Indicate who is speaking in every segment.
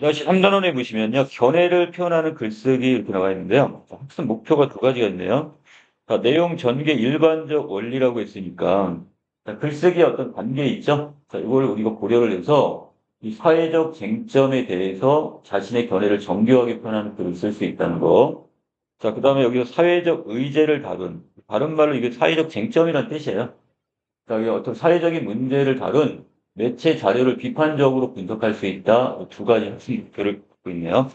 Speaker 1: 2-3단원에 보시면요. 견해를 표현하는 글쓰기 이렇게 나와 있는데요. 학습 목표가 두 가지가 있네요. 자, 내용 전개 일반적 원리라고 했으니까 자, 글쓰기의 어떤 관계 있죠? 자, 이걸 우리가 고려를 해서 이 사회적 쟁점에 대해서 자신의 견해를 정교하게 표현하는 글을 쓸 수 있다는 거. 자, 그다음에 여기서 사회적 의제를 다룬 다른 말로 이게 사회적 쟁점이라는 뜻이에요. 자, 이게 어떤 사회적인 문제를 다룬 매체 자료를 비판적으로 분석할 수 있다. 두 가지 학습 목표를 갖고 있네요.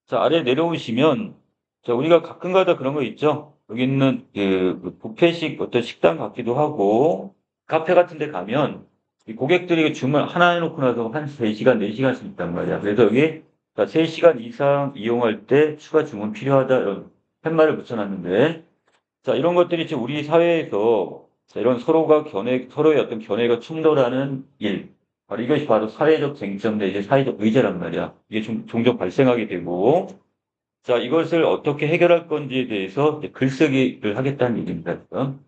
Speaker 1: 자, 아래 내려오시면, 자, 우리가 가끔가다 그런 거 있죠? 여기 있는 그 뷔페식 어떤 식당 같기도 하고, 카페 같은 데 가면, 이 고객들이 주문 하나 해놓고 나서 한 3시간, 4시간씩 있단 말이야. 그래서 여기, 자, 3시간 이상 이용할 때 추가 주문 필요하다, 이런 팻말을 붙여놨는데, 자, 이런 것들이 지금 우리 사회에서 자, 이런 서로의 어떤 견해가 충돌하는 일. 바로 이것이 바로 사회적 쟁점 내지 사회적 의제란 말이야. 이게 종종 발생하게 되고, 자, 이것을 어떻게 해결할 건지에 대해서 이제 글쓰기를 하겠다는 얘기입니다. 지금.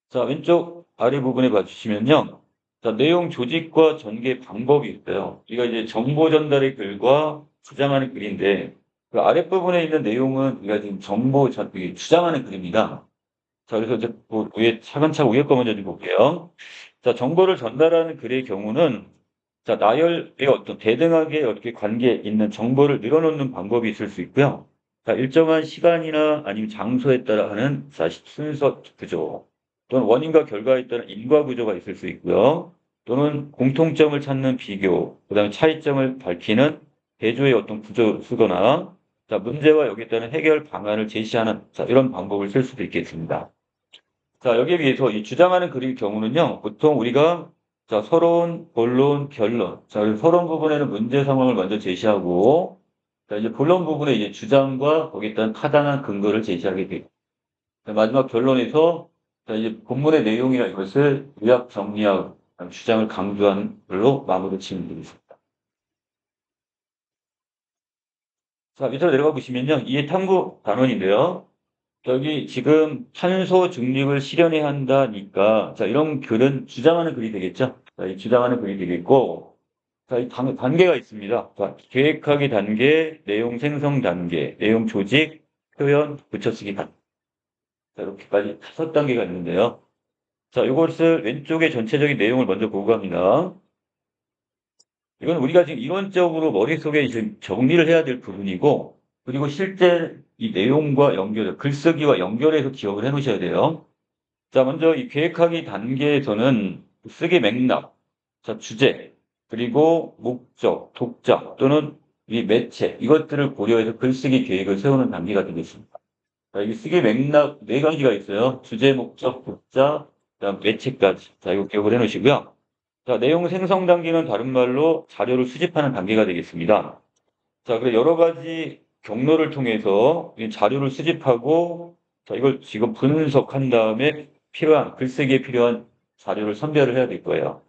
Speaker 1: 자, 왼쪽 아래 부분에 봐주시면요. 자, 내용 조직과 전개 방법이 있어요. 우리가 이제 정보 전달의 글과 주장하는 글인데, 그 아랫부분에 있는 내용은 우리가 지금 이게 주장하는 글입니다. 자, 그래서 이제 차근차근 위에 거 먼저 좀 볼게요. 자, 정보를 전달하는 글의 경우는 자, 나열의 어떤 대등하게 이렇게 관계 있는 정보를 늘어놓는 방법이 있을 수 있고요. 자, 일정한 시간이나 아니면 장소에 따라 하는 순서 구조 또는 원인과 결과에 따른 인과 구조가 있을 수 있고요. 또는 공통점을 찾는 비교, 그다음에 차이점을 밝히는 대조의 어떤 구조를 쓰거나 자, 문제와 여기에 따른 해결 방안을 제시하는 자, 이런 방법을 쓸 수도 있겠습니다. 자, 여기에 비해서 이 주장하는 글의 경우는요, 보통 우리가 자, 서론, 본론, 결론. 자, 그래서 서론 부분에는 문제 상황을 먼저 제시하고, 자, 이제 본론 부분에 이제 주장과 거기에 따른 타당한 근거를 제시하게 되고, 마지막 결론에서 자, 이제 본문의 내용이나 이것을 요약 정리하고 주장을 강조하는 걸로 마무리 지으면 되겠습니다. 자, 밑으로 내려가 보시면요, 이해 탐구 단원인데요. 여기 지금 탄소 중립을 실현해야 한다니까, 자, 이런 글은 주장하는 글이 되겠죠? 자, 이 주장하는 글이 되겠고, 자, 이 단계가 있습니다. 자, 계획하기 단계, 내용 생성 단계, 내용 조직, 표현, 붙여쓰기 단계. 자, 이렇게까지 5단계가 있는데요. 자, 이것을 왼쪽의 전체적인 내용을 먼저 보고 갑니다. 이건 우리가 지금 이론적으로 머릿속에 지금 정리를 해야 될 부분이고, 그리고 실제 이 내용과 글쓰기와 연결해서 기억을 해 놓으셔야 돼요. 자, 먼저 이 계획하기 단계에서는 쓰기 맥락, 자, 주제, 그리고 목적, 독자 또는 이 매체, 이것들을 고려해서 글쓰기 계획을 세우는 단계가 되겠습니다. 자, 이 쓰기 맥락 4가지가 있어요. 주제, 목적, 독자, 그다음 매체까지. 자, 이거 기억을 해 놓으시고요. 자, 내용 생성 단계는 다른 말로 자료를 수집하는 단계가 되겠습니다. 자, 그래 여러 가지 경로를 통해서 이 자료를 수집하고 자, 이걸 지금 분석한 다음에 글쓰기에 필요한 자료를 선별을 해야 될 거예요.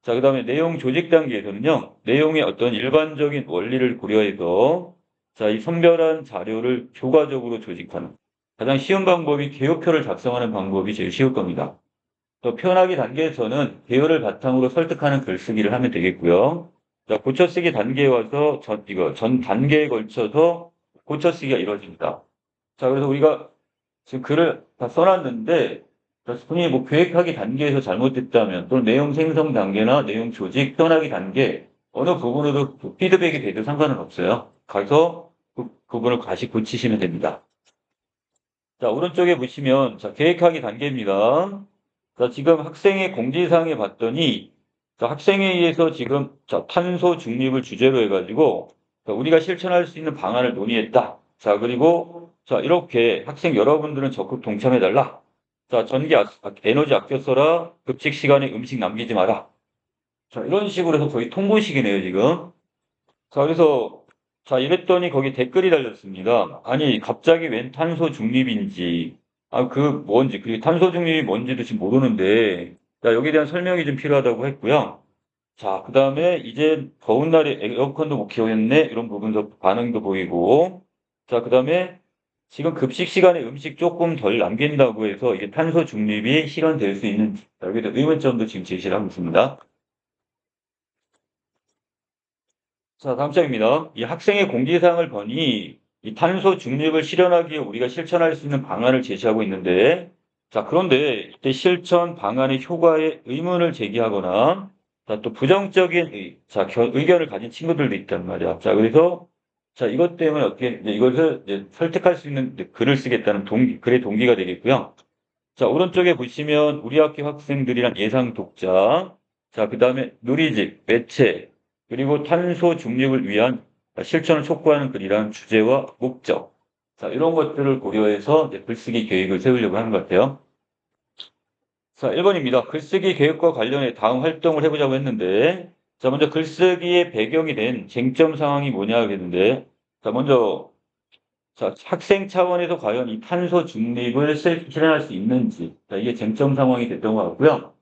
Speaker 1: 자, 그다음에 내용 조직 단계에서는요. 내용의 어떤 일반적인 원리를 고려해서 자, 이 선별한 자료를 교과적으로 조직하는 가장 쉬운 방법이 개요표를 작성하는 방법이 제일 쉬울 겁니다. 또 표현하기 단계에서는 개요를 바탕으로 설득하는 글쓰기를 하면 되겠고요. 자, 고쳐쓰기 단계에 와서 전 단계에 걸쳐서 고쳐쓰기가 이루어집니다. 자, 그래서 우리가 지금 글을 다 써놨는데, 손이 뭐 계획하기 단계에서 잘못됐다면, 또는 내용 생성 단계나 내용 조직, 표현하기 단계, 어느 부분으로 피드백이 돼도 상관은 없어요. 가서 그 부분을 다시 고치시면 됩니다. 자, 오른쪽에 보시면, 자, 계획하기 단계입니다. 자, 지금 학생의 공지사항에 봤더니, 자, 학생회의에서 지금, 자, 탄소 중립을 주제로 해가지고, 자, 우리가 실천할 수 있는 방안을 논의했다. 자, 그리고, 자, 이렇게 학생 여러분들은 적극 동참해달라. 자, 에너지 아껴 써라. 급식 시간에 음식 남기지 마라. 자, 이런 식으로 해서 거의 통보식이네요, 지금. 자, 그래서, 자, 이랬더니 거기 댓글이 달렸습니다. 아니, 갑자기 웬 탄소 중립인지, 그리고 탄소 중립이 뭔지도 지금 모르는데, 자, 여기에 대한 설명이 좀 필요하다고 했고요. 자, 그 다음에 이제 더운 날에 에어컨도 못 키우겠네? 이런 부분도 반응도 보이고, 자, 그 다음에 지금 급식 시간에 음식 조금 덜 남긴다고 해서 이게 탄소 중립이 실현될 수 있는지, 여기에 대한 의문점도 지금 제시를 하고 있습니다. 자, 다음 장입니다. 이 학생의 공지사항을 보니 이 탄소 중립을 실현하기 위해 우리가 실천할 수 있는 방안을 제시하고 있는데, 자, 그런데 이때 실천 방안의 효과에 의문을 제기하거나, 자, 또 부정적인 의견을 가진 친구들도 있단 말이야. 자, 그래서 자, 이것 때문에 어떻게 이제 이것을 이제 설득할 수 있는 이제 글을 쓰겠다는 글의 동기가 되겠고요. 자, 오른쪽에 보시면 우리 학교 학생들이란 예상 독자, 자, 그 다음에 누리집, 매체, 그리고 탄소 중립을 위한 실천을 촉구하는 글이란 주제와 목적. 자, 이런 것들을 고려해서 이제 글쓰기 계획을 세우려고 하는 것 같아요. 자, 1번입니다. 글쓰기 계획과 관련해 다음 활동을 해보자고 했는데, 자, 먼저 글쓰기의 배경이 된 쟁점 상황이 뭐냐 하겠는데, 자, 먼저 자, 학생 차원에서 과연 이 탄소 중립을 실현할 수 있는지, 자, 이게 쟁점 상황이 됐던 것 같고요.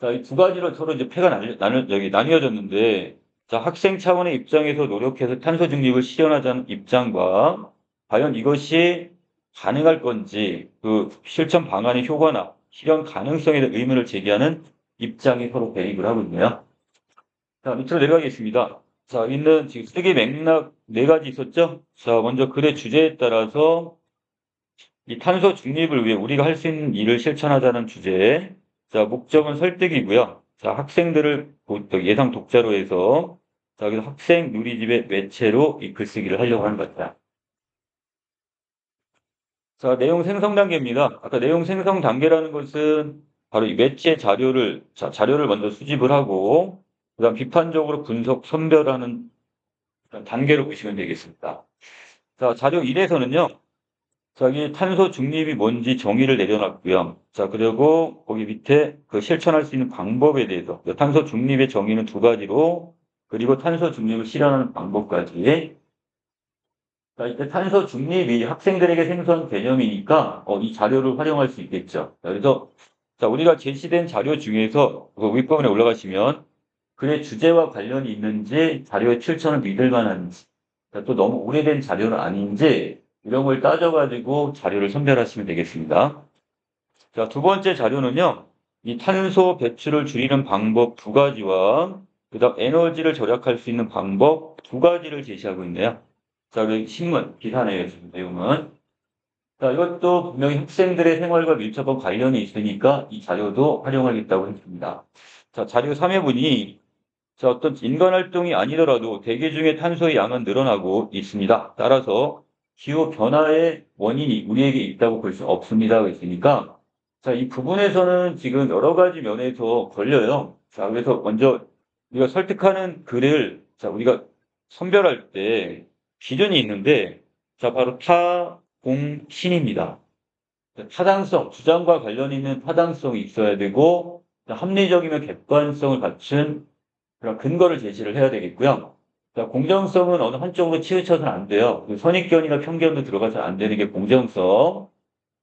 Speaker 1: 자, 이 두 가지로 서로 이제 패가 나뉘어졌는데, 자, 학생 차원의 입장에서 노력해서 탄소 중립을 실현하자는 입장과, 과연 이것이 가능할 건지, 그 실천 방안의 효과나 실현 가능성에 대한 의문을 제기하는 입장이 서로 대립을 하고 있네요. 자, 밑으로 내려가겠습니다. 자, 있는 지금 쓰기 맥락 네 가지 있었죠? 자, 먼저 글의 주제에 따라서 이 탄소 중립을 위해 우리가 할 수 있는 일을 실천하자는 주제. 자, 목적은 설득이고요. 자, 학생들을 예상 독자로 해서 자, 그래서 학생 누리집의 매체로 이 글쓰기를 하려고 하는 것 같아요. 자, 내용 생성 단계입니다. 아까 내용 생성 단계라는 것은 바로 이 매체 자료를 먼저 수집을 하고 그다음 비판적으로 분석, 선별하는 단계로 보시면 되겠습니다. 자, 자료 1에서는요. 자기 탄소 중립이 뭔지 정의를 내려놨고요. 자, 그리고 거기 밑에 그 실천할 수 있는 방법에 대해서 탄소 중립의 정의는 두 가지로 그리고 탄소 중립을 실현하는 방법까지. 자, 이때 탄소 중립이 학생들에게 생소한 개념이니까 이 자료를 활용할 수 있겠죠. 자, 그래서 자, 우리가 제시된 자료 중에서 그 윗부분에 올라가시면 글의 주제와 관련이 있는지 자료의 출처는 믿을 만한지 또 너무 오래된 자료는 아닌지 이런 걸 따져가지고 자료를 선별하시면 되겠습니다. 자, 두 번째 자료는요. 이 탄소 배출을 줄이는 방법 두 가지와 그다음 에너지를 절약할 수 있는 방법 두 가지를 제시하고 있네요. 자, 그 신문, 기사네요, 지금 내용은. 자, 이것도 분명히 학생들의 생활과 밀접한 관련이 있으니까 이 자료도 활용하겠다고 했습니다. 자, 자료 3회 보니 자, 어떤 인간 활동이 아니더라도 대기 중에 탄소의 양은 늘어나고 있습니다. 따라서 기후 변화의 원인이 우리에게 있다고 볼 수 없습니다. 있으니까 자, 이 부분에서는 지금 여러 가지 면에서 걸려요. 자, 그래서 먼저 우리가 설득하는 글을 자, 우리가 선별할 때 기준이 있는데 자, 바로 타, 공, 신입니다. 타당성, 주장과 관련 있는 타당성이 있어야 되고 합리적이면 객관성을 갖춘 그런 근거를 제시를 해야 되겠고요. 자, 공정성은 어느 한쪽으로 치우쳐서는 안 돼요. 그 선입견이나 편견도 들어가서는 안 되는 게 공정성.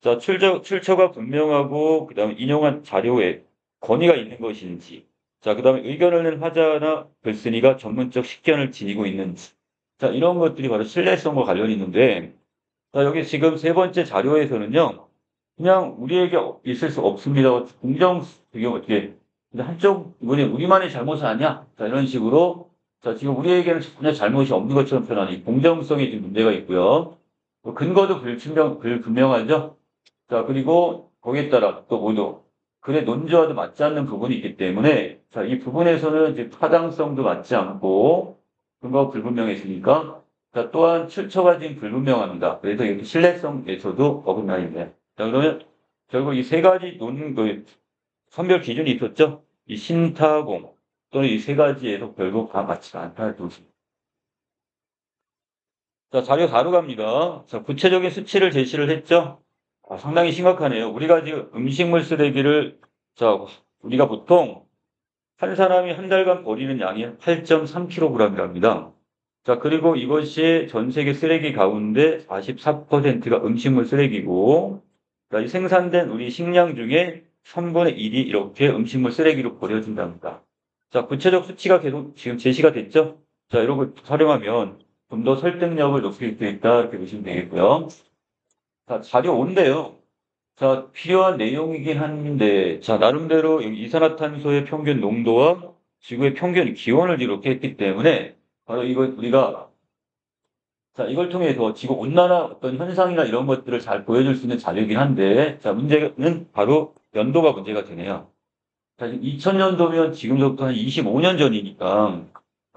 Speaker 1: 자, 출처가 분명하고, 그 다음에 인용한 자료에 권위가 있는 것인지. 자, 그 다음에 의견을 낸 화자나 글쓴이가 전문적 식견을 지니고 있는지. 자, 이런 것들이 바로 신뢰성과 관련이 있는데, 자, 여기 지금 세 번째 자료에서는요, 그냥 우리에게 있을 수 없습니다. 이게 어떻게, 근데 한쪽, 이번에 우리만의 잘못은 아니야? 자, 이런 식으로, 자, 지금 우리에게는 전혀 잘못이 없는 것처럼 표현하는 이 공정성에 좀 문제가 있고요. 또 근거도 불분명하죠? 자, 그리고 거기에 따라 또 모두 글의 논지와도 맞지 않는 부분이 있기 때문에, 자, 이 부분에서는 이제 타당성도 맞지 않고, 근거가 불분명했으니까, 자, 또한 출처가 지금 불분명합니다. 그래서 이렇게 신뢰성에서도 어긋나있네요. 자, 그러면 결국 이 세 가지 선별 기준이 있었죠? 이 신타공 또는 이 세 가지에서 결국 다 맞지가 않다는 뜻입니다. 자, 자료 4로 갑니다. 자, 구체적인 수치를 제시를 했죠? 상당히 심각하네요. 우리가 지금 음식물 쓰레기를, 자, 우리가 보통 한 사람이 한 달간 버리는 양이 8.3kg이랍니다. 자, 그리고 이것이 전 세계 쓰레기 가운데 44%가 음식물 쓰레기고, 자, 이 생산된 우리 식량 중에 3분의 1이 이렇게 음식물 쓰레기로 버려진답니다. 자, 구체적 수치가 계속 지금 제시가 됐죠? 자, 이런 걸 활용하면 좀 더 설득력을 높일 수 있다, 이렇게 보시면 되겠고요. 자, 자료 5인데요. 자, 필요한 내용이긴 한데, 자, 나름대로 여기 이산화탄소의 평균 농도와 지구의 평균 기온을 이렇게 했기 때문에 바로 이걸 우리가 자, 이걸 통해서 지구 온난화 어떤 현상이나 이런 것들을 잘 보여줄 수 있는 자료이긴 한데, 자, 문제는 바로 연도가 문제가 되네요. 자, 2000년도면 지금부터 한 25년 전이니까,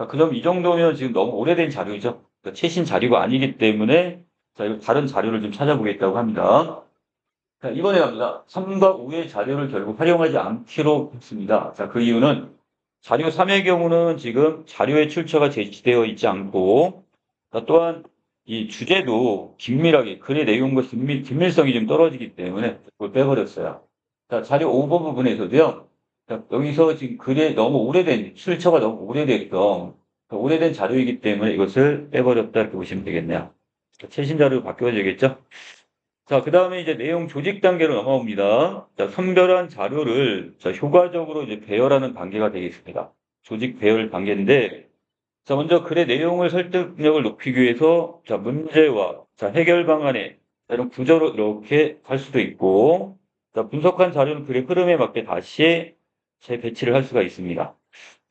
Speaker 1: 그럼 이 정도면 지금 너무 오래된 자료이죠. 그러니까 최신 자료가 아니기 때문에, 자, 이거 다른 자료를 좀 찾아보겠다고 합니다. 자, 이번에 갑니다. 3과 5의 자료를 결국 활용하지 않기로 했습니다. 자, 그 이유는 자료 3의 경우는 지금 자료의 출처가 제시되어 있지 않고, 또한 이 주제도 긴밀하게 글의 내용과 긴밀성이 좀 떨어지기 때문에 그걸 빼버렸어요. 자, 자료 5번 부분에서도요. 자, 여기서 지금 글이 너무 오래된 출처가 너무 오래됐던 오래된 자료이기 때문에 이것을 빼버렸다 이렇게 보시면 되겠네요. 자, 최신 자료로 바뀌어야겠죠? 자, 그 다음에 이제 내용 조직 단계로 넘어옵니다. 자, 선별한 자료를 자, 효과적으로 이제 배열하는 단계가 되겠습니다. 조직 배열 단계인데, 자, 먼저 글의 내용을 설득력을 높이기 위해서, 자, 문제와, 자, 해결 방안에, 자, 이런 구조로 이렇게 할 수도 있고, 자, 분석한 자료는 글의 흐름에 맞게 다시 재배치를 할 수가 있습니다.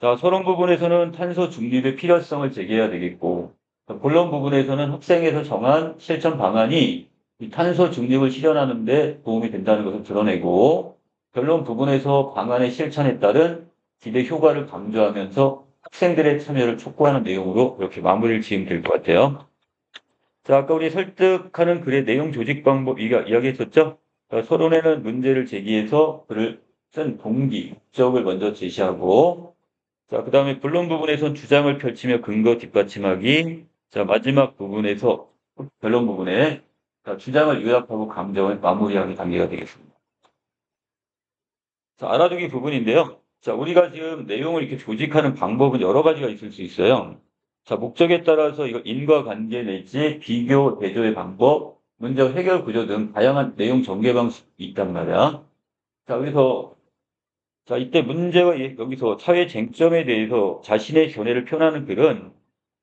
Speaker 1: 자, 서론 부분에서는 탄소 중립의 필요성을 제기해야 되겠고, 자, 본론 부분에서는 학생에서 정한 실천 방안이 이 탄소 중립을 실현하는 데 도움이 된다는 것을 드러내고, 결론 부분에서 방안의 실천에 따른 기대 효과를 강조하면서 학생들의 참여를 촉구하는 내용으로 이렇게 마무리를 지으면 될 것 같아요. 자, 아까 우리 설득하는 글의 내용 조직 방법 이야기했었죠? 자, 서론에는 문제를 제기해서 글을 쓴 동기, 목적을 먼저 제시하고, 자, 그 다음에 본론 부분에선 주장을 펼치며 근거 뒷받침하기, 자, 마지막 부분에서 결론 부분에 자, 주장을 요약하고 감정을 마무리하기 단계가 되겠습니다. 자, 알아두기 부분인데요. 자, 우리가 지금 내용을 이렇게 조직하는 방법은 여러 가지가 있을 수 있어요. 자, 목적에 따라서 이거 인과관계 내지 비교, 대조의 방법, 문제 해결 구조 등 다양한 내용 전개 방식이 있단 말이야. 자, 그래서 자, 이때 문제와 여기서 사회 쟁점에 대해서 자신의 견해를 표현하는 글은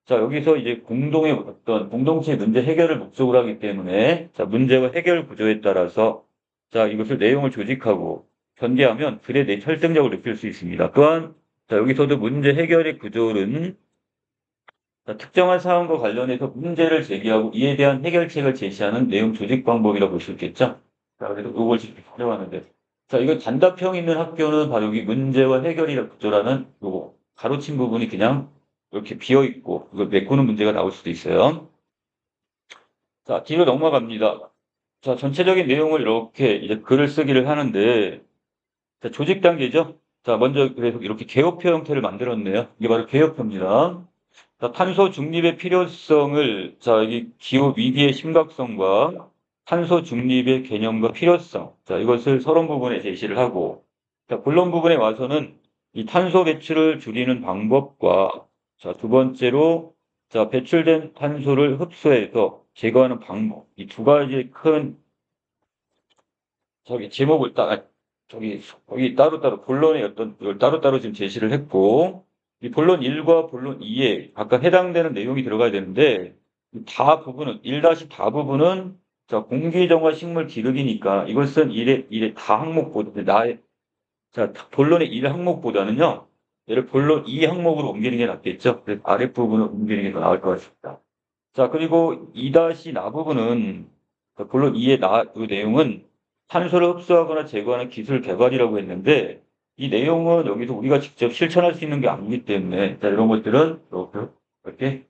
Speaker 1: 자, 여기서 이제 공동의 어떤 공동체 문제 해결을 목적으로 하기 때문에 자, 문제와 해결 구조에 따라서 자, 이것을 내용을 조직하고 전개하면 글의 내 설득력을 느낄 수 있습니다. 또한 자, 여기서도 문제 해결의 구조는 자, 특정한 사안과 관련해서 문제를 제기하고 이에 대한 해결책을 제시하는 내용 조직 방법이라고 볼 수 있겠죠. 자, 그래서 이걸 지금 활용하는데 자, 이거 단답형 있는 학교는 바로 여기 문제와 해결이라 구조라는 요거 가로친 부분이 그냥 이렇게 비어 있고 이걸 메꾸는 문제가 나올 수도 있어요. 자, 뒤로 넘어갑니다. 자, 전체적인 내용을 이렇게 이제 글을 쓰기를 하는데 자, 조직 단계죠. 자, 먼저 그래서 이렇게 개요표 형태를 만들었네요. 이게 바로 개요표입니다. 자, 탄소 중립의 필요성을 자, 여기 기후 위기의 심각성과 탄소 중립의 개념과 필요성. 자, 이것을 서론 부분에 제시를 하고 자, 본론 부분에 와서는 이 탄소 배출을 줄이는 방법과 자, 두 번째로 자, 배출된 탄소를 흡수해서 제거하는 방법. 이 두 가지 큰 저기 제목을 저기 따로따로 본론의 어떤 이걸 따로따로 지금 제시를 했고 이 본론 1과 본론 2에 각각 해당되는 내용이 들어가야 되는데 다 부분은 1-다 부분은 자, 공기정화 식물 기르기니까 이것은 1의 다 항목보다 자, 본론의 1 항목보다는요. 얘를 본론 2 항목으로 옮기는 게 낫겠죠. 그래서 아랫부분을 옮기는 게 더 나을 것 같습니다. 자, 그리고 2-나 부분은 본론 2의 그 내용은 탄소를 흡수하거나 제거하는 기술 개발이라고 했는데 이 내용은 여기서 우리가 직접 실천할 수 있는 게 아니기 때문에 자, 이런 것들은 이렇게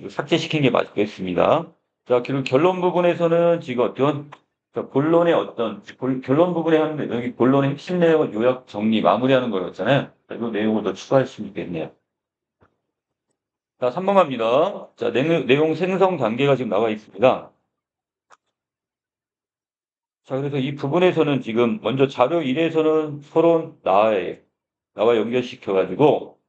Speaker 1: 삭제시키는 게 맞겠습니다. 자, 그리고 결론 부분에서는 지금 어떤 자, 본론의 어떤 결론 부분에 하는데 여기 본론의 핵심 내용을 요약 정리 마무리하는 거였잖아요. 자, 이 내용을 더 추가할 수 있겠네요. 자, 3번 갑니다. 자, 내용 생성 단계가 지금 나와 있습니다. 자, 그래서 이 부분에서는 지금 먼저 자료 1에서는 서론 나와 연결시켜가지고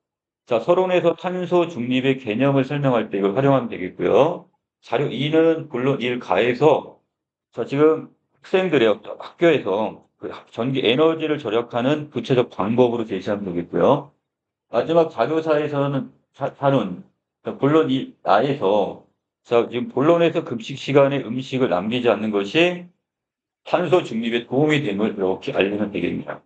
Speaker 1: 자, 서론에서 탄소 중립의 개념을 설명할 때 이걸 활용하면 되겠고요. 자료 2는 본론 1 가에서 자, 지금 학생들의 학교에서 그 전기 에너지를 절약하는 구체적 방법으로 제시하면 되겠고요. 마지막 자료사에서는 사는 본론 2 나에서 자, 지금 본론에서 급식 시간에 음식을 남기지 않는 것이 탄소 중립에 도움이 됨을 이렇게 알리면 되겠습니다.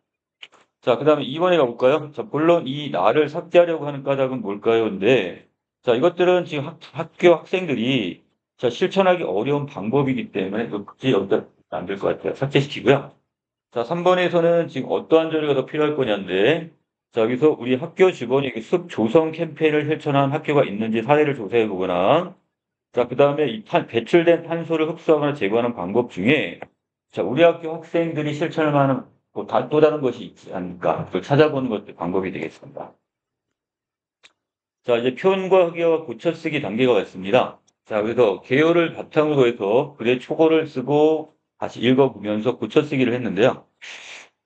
Speaker 1: 자, 그 다음에 2번에 가볼까요? 자, 본론 이 나를 삭제하려고 하는 까닭은 뭘까요? 근데, 자, 이것들은 지금 학교 학생들이 자, 실천하기 어려운 방법이기 때문에 굳이 여기다 안 될 것 같아요. 삭제시키고요. 자, 3번에서는 지금 어떠한 자료가 더 필요할 거냐인데, 자, 여기서 우리 학교 주변에 숲 조성 캠페인을 실천한 학교가 있는지 사례를 조사해 보거나, 자, 그 다음에 이 배출된 탄소를 흡수하거나 제거하는 방법 중에, 자, 우리 학교 학생들이 실천할 만한 또 다른 것이 있지 않을까, 그걸 찾아보는 것도 방법이 되겠습니다. 자, 이제 표현과 흑역과 고쳐쓰기 단계가 있습니다. 자, 그래서 개요를 바탕으로 해서 글의 초고를 쓰고 다시 읽어보면서 고쳐쓰기를 했는데요.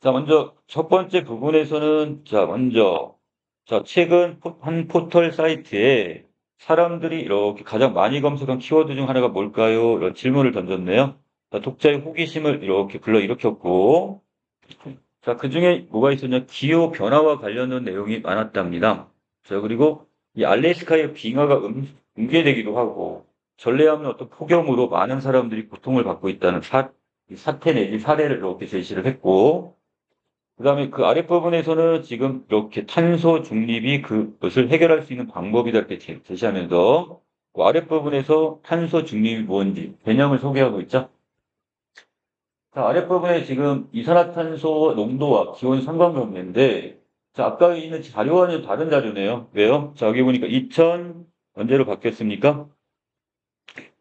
Speaker 1: 자, 먼저 첫 번째 부분에서는 자, 최근 한 포털 사이트에 사람들이 이렇게 가장 많이 검색한 키워드 중 하나가 뭘까요? 이런 질문을 던졌네요. 자, 독자의 호기심을 이렇게 불러일으켰고, 자, 그 중에 뭐가 있었냐? 기후 변화와 관련된 내용이 많았답니다. 자, 그리고 이 알래스카의 빙하가 붕괴되기도 하고, 전례하면 어떤 폭염으로 많은 사람들이 고통을 받고 있다는 이 사태 내지 사례를 이렇게 제시를 했고, 그 다음에 그 아랫부분에서는 지금 이렇게 탄소 중립이 그것을 해결할 수 있는 방법이다 이렇게 제시하면서 그 아랫부분에서 탄소 중립이 뭔지 개념을 소개하고 있죠. 자, 아랫부분에 지금 이산화탄소 농도와 기온 상관관계인데, 자, 아까 있는 자료와는 다른 자료네요. 왜요? 자, 여기 보니까 2000 언제로 바뀌었습니까?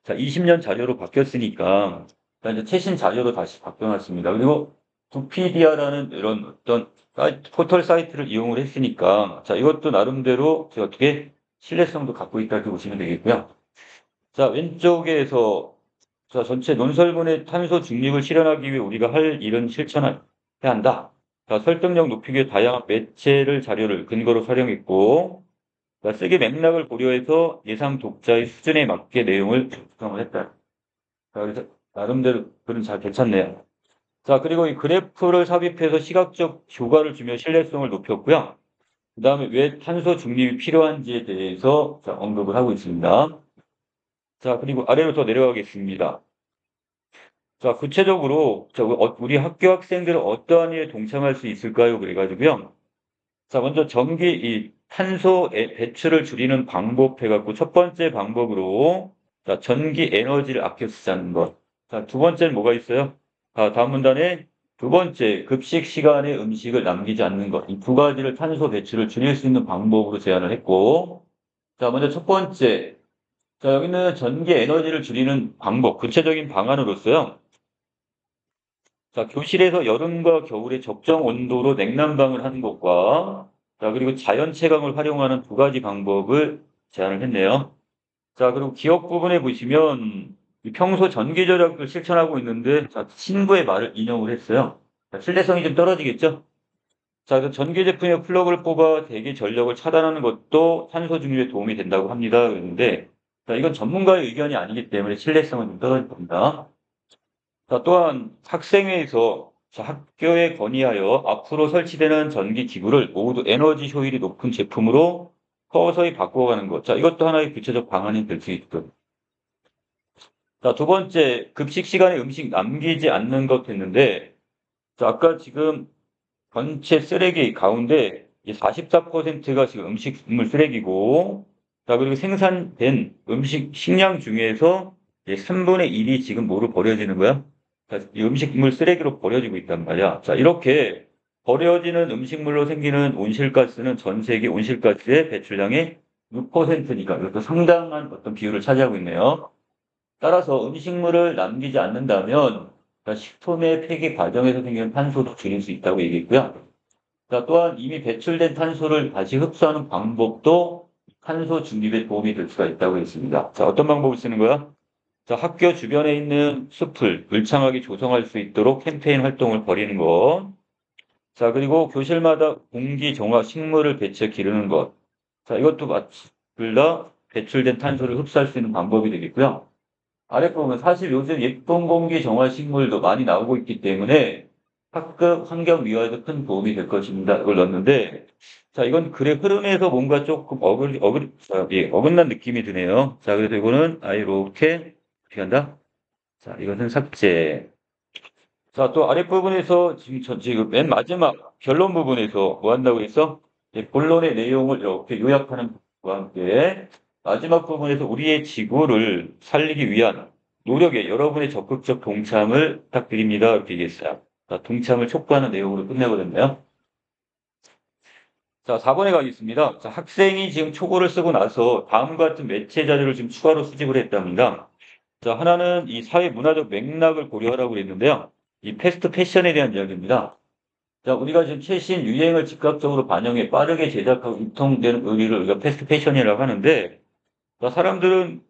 Speaker 1: 자, 20년 자료로 바뀌었으니까, 자, 이제 최신 자료로 다시 바뀌어놨습니다. 그리고 두피디아라는 이런 어떤 포털 사이트를 이용을 했으니까, 자, 이것도 나름대로 어떻게 신뢰성도 갖고 있다 이렇게 보시면 되겠고요. 자, 왼쪽에서 자, 전체 논설문의 탄소 중립을 실현하기 위해 우리가 할 일은 실천해야 한다. 자, 설득력 높이기 위해 다양한 매체를 자료를 근거로 활용했고, 자, 쓰기 맥락을 고려해서 예상 독자의 수준에 맞게 내용을 구성을 했다. 자, 그래서 나름대로 글은 잘 괜찮네요. 자, 그리고 이 그래프를 삽입해서 시각적 효과를 주며 신뢰성을 높였고요. 그 다음에 왜 탄소 중립이 필요한지에 대해서 자, 언급을 하고 있습니다. 자, 그리고 아래로 더 내려가겠습니다. 자, 구체적으로 우리 학교 학생들은 어떠한 일에 동참할 수 있을까요? 그래가지고요. 자, 먼저 이 탄소 배출을 줄이는 방법 해갖고 첫 번째 방법으로 자, 전기 에너지를 아껴 쓰자는 것. 자, 두 번째는 뭐가 있어요? 자, 다음 문단에 두 번째 급식 시간에 음식을 남기지 않는 것. 이 두 가지를 탄소 배출을 줄일 수 있는 방법으로 제안을 했고, 자, 먼저 첫 번째. 자, 여기는 전기 에너지를 줄이는 방법, 구체적인 방안으로서요. 자, 교실에서 여름과 겨울에 적정 온도로 냉난방을 하는 것과, 자, 그리고 자연 채광을 활용하는 두 가지 방법을 제안을 했네요. 자, 그리고 기억 부분에 보시면, 이 평소 전기 절약을 실천하고 있는데, 자, 친구의 말을 인용을 했어요. 자, 신뢰성이 좀 떨어지겠죠? 자, 그래서 전기 제품의 플러그를 뽑아 대기 전력을 차단하는 것도 탄소 중립에 도움이 된다고 합니다. 그런데, 자, 이건 전문가의 의견이 아니기 때문에 신뢰성은 좀 떨어질 겁니다. 자, 또한 학생회에서 학교에 건의하여 앞으로 설치되는 전기 기구를 모두 에너지 효율이 높은 제품으로 서서히 바꿔가는 것. 자, 이것도 하나의 구체적 방안이 될 수 있고. 자, 두 번째, 급식 시간에 음식 남기지 않는 것 했는데, 자, 아까 지금 전체 쓰레기 가운데 44%가 지금 음식물 쓰레기고, 자, 그리고 생산된 식량 중에서 3분의 1이 지금 뭐로 버려지는 거야? 자, 이 음식물 쓰레기로 버려지고 있단 말이야. 자, 이렇게 버려지는 음식물로 생기는 온실가스는 전 세계 온실가스의 배출량의 6%니까 이것도 상당한 어떤 비율을 차지하고 있네요. 따라서 음식물을 남기지 않는다면 식품의 폐기 과정에서 생기는 탄소도 줄일 수 있다고 얘기했고요. 자, 또한 이미 배출된 탄소를 다시 흡수하는 방법도 탄소 중립에 도움이 될 수가 있다고 했습니다. 자, 어떤 방법을 쓰는 거야? 자, 학교 주변에 있는 숲을 울창하게 조성할 수 있도록 캠페인 활동을 벌이는 것. 자, 그리고 교실마다 공기 정화 식물을 배치해 기르는 것. 자, 이것도 둘 다 배출된 탄소를 흡수할 수 있는 방법이 되겠고요. 아랫부분 사실 요즘 예쁜 공기 정화 식물도 많이 나오고 있기 때문에 학급 환경 미화에도 큰 도움이 될 것입니다. 이걸 넣었는데, 자, 이건 글의 흐름에서 뭔가 조금 어긋난 느낌이 드네요. 자, 그래서 이거는 이렇게 어떻게 한다? 자, 이것은 삭제. 자, 또 아랫부분에서 지금 맨 마지막 결론 부분에서 뭐 한다고 했어? 본론의 내용을 이렇게 요약하는 것과 함께 마지막 부분에서 우리의 지구를 살리기 위한 노력에 여러분의 적극적 동참을 부탁드립니다. 이렇게 얘기했어요. 자, 동참을 촉구하는 내용으로 끝내거든요. 자, 4번에 가겠습니다. 자, 학생이 지금 초고를 쓰고 나서 다음과 같은 매체 자료를 지금 추가로 수집을 했답니다. 자, 하나는 이 사회 문화적 맥락을 고려하라고 그랬는데요. 이 패스트 패션에 대한 이야기입니다. 자, 우리가 지금 최신 유행을 즉각적으로 반영해 빠르게 제작하고 유통되는 의미를 우리가 패스트 패션이라고 하는데, 자, 사람들은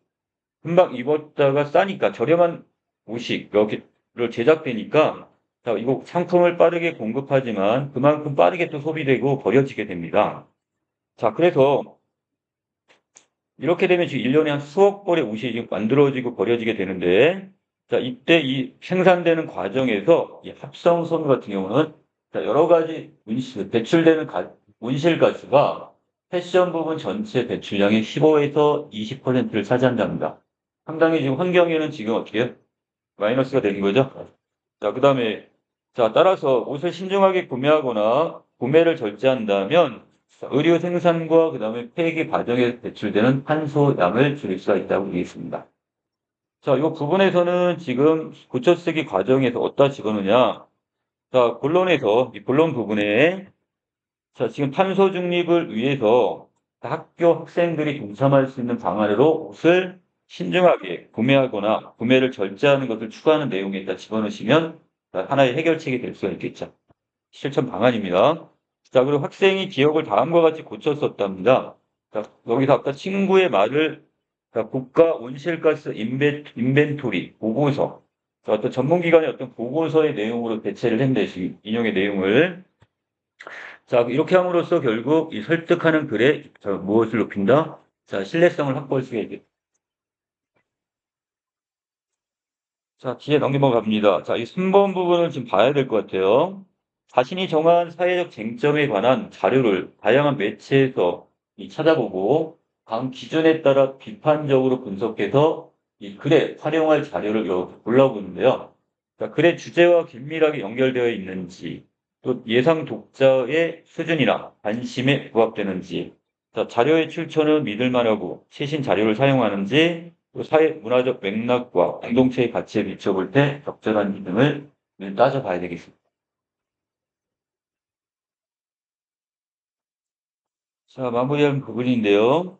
Speaker 1: 금방 입었다가 싸니까 저렴한 옷이 여기를 제작되니까, 자, 이거 상품을 빠르게 공급하지만 그만큼 빠르게 또 소비되고 버려지게 됩니다. 자, 그래서 이렇게 되면 지금 1년에 한 수억 벌의 옷이 지금 만들어지고 버려지게 되는데, 자, 이때 이 생산되는 과정에서 이 합성 섬유 같은 경우는 자, 여러 가지 배출되는 온실가스가 패션 부분 전체 배출량의 15에서 20%를 차지한답니다. 상당히 지금 환경에는 지금 어떻게 해요? 마이너스가 되는 거죠. 자, 그 다음에, 자, 따라서 옷을 신중하게 구매하거나 구매를 절제한다면 의류 생산과 그 다음에 폐기 과정에서 배출되는 탄소량을 줄일 수가 있다고 되어 있습니다. 자, 이 부분에서는 지금 고쳐쓰기 과정에서 어디다 집어넣냐. 자, 본론에서, 이 본론 부분에, 자, 지금 탄소 중립을 위해서 학교 학생들이 동참할 수 있는 방안으로 옷을 신중하게 구매하거나 구매를 절제하는 것을 추구하는 내용에다 집어넣으시면 하나의 해결책이 될 수가 있겠죠. 실천 방안입니다. 자, 그리고 학생이 기억을 다음과 같이 고쳤었답니다. 자, 여기서 아까 친구의 말을 자, 국가 온실가스 인벤토리 보고서, 자, 어떤 전문기관의 어떤 보고서의 내용으로 대체를 했는데, 인용의 내용을. 자, 이렇게 함으로써 결국 이 설득하는 글에 자, 무엇을 높인다? 자, 신뢰성을 확보할 수가 있겠다. 자, 뒤에 넘겨갑니다. 자, 이 3번 부분을 지금 봐야 될 것 같아요. 자신이 정한 사회적 쟁점에 관한 자료를 다양한 매체에서 찾아보고 각 기준에 따라 비판적으로 분석해서 이 글에 활용할 자료를 이렇게 골라보는데요. 자, 글의 주제와 긴밀하게 연결되어 있는지, 또 예상 독자의 수준이나 관심에 부합되는지, 자, 자료의 출처는 믿을 만하고 최신 자료를 사용하는지, 또 사회 문화적 맥락과 공동체의 가치에 비춰볼 때 적절한지 등을 따져봐야 되겠습니다. 자, 마무리하는 부분인데요.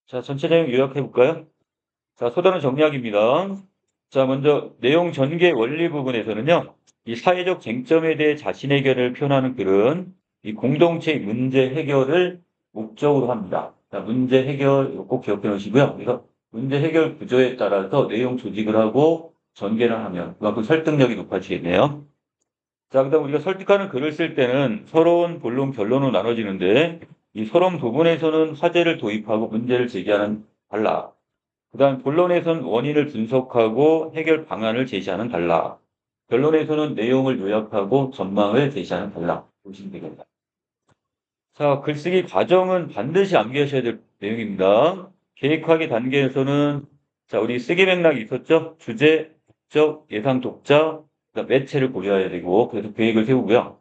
Speaker 1: 자, 전체 내용 요약해 볼까요? 자, 소단은 정리하기입니다. 자, 먼저 내용 전개 원리 부분에서는요. 이 사회적 쟁점에 대해 자신의 의견을 표현하는 글은 이 공동체의 문제 해결을 목적으로 합니다. 자, 문제 해결 꼭 기억해 놓으시고요. 그래서 문제 해결 구조에 따라서 내용 조직을 하고 전개를 하면 그만큼 설득력이 높아지겠네요. 자, 그다음 우리가 설득하는 글을 쓸 때는 서론, 본론, 결론으로 나눠지는데 이 서론 부분에서는 화제를 도입하고 문제를 제기하는 단락. 그다음 본론에서는 원인을 분석하고 해결 방안을 제시하는 단락. 결론에서는 내용을 요약하고 전망을 제시하는 단락. 보시면 되겠다. 자, 글쓰기 과정은 반드시 암기하셔야 될 내용입니다. 계획하기 단계에서는 자, 우리 쓰기 맥락이 있었죠? 주제, 목적, 예상 독자, 그다음 매체를 고려해야 되고 그래서 계획을 세우고요.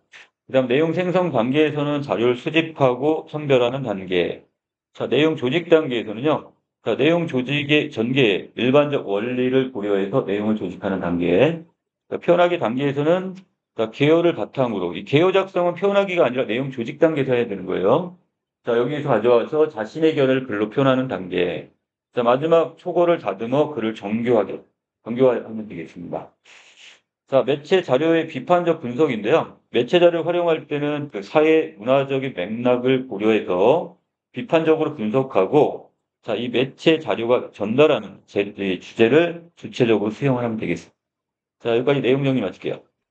Speaker 1: 그다음 내용 생성 단계에서는 자료를 수집하고 선별하는 단계. 자, 내용 조직 단계에서는요. 자, 내용 조직의 전개, 일반적 원리를 고려해서 내용을 조직하는 단계. 자, 표현하기 단계에서는 자, 개요를 바탕으로, 이 개요 작성은 표현하기가 아니라 내용 조직 단계에서 해야 되는 거예요. 자, 여기서 가져와서 자신의 견해를 글로 표현하는 단계. 자, 마지막 초고를 다듬어 글을 정교화하면 되겠습니다. 자, 매체 자료의 비판적 분석인데요. 매체 자료를 활용할 때는 그 사회 문화적인 맥락을 고려해서 비판적으로 분석하고, 자, 이 매체 자료가 전달하는 주제를 주체적으로 수용하면 되겠습니다. 자, 여기까지 내용 정리 마칠게요.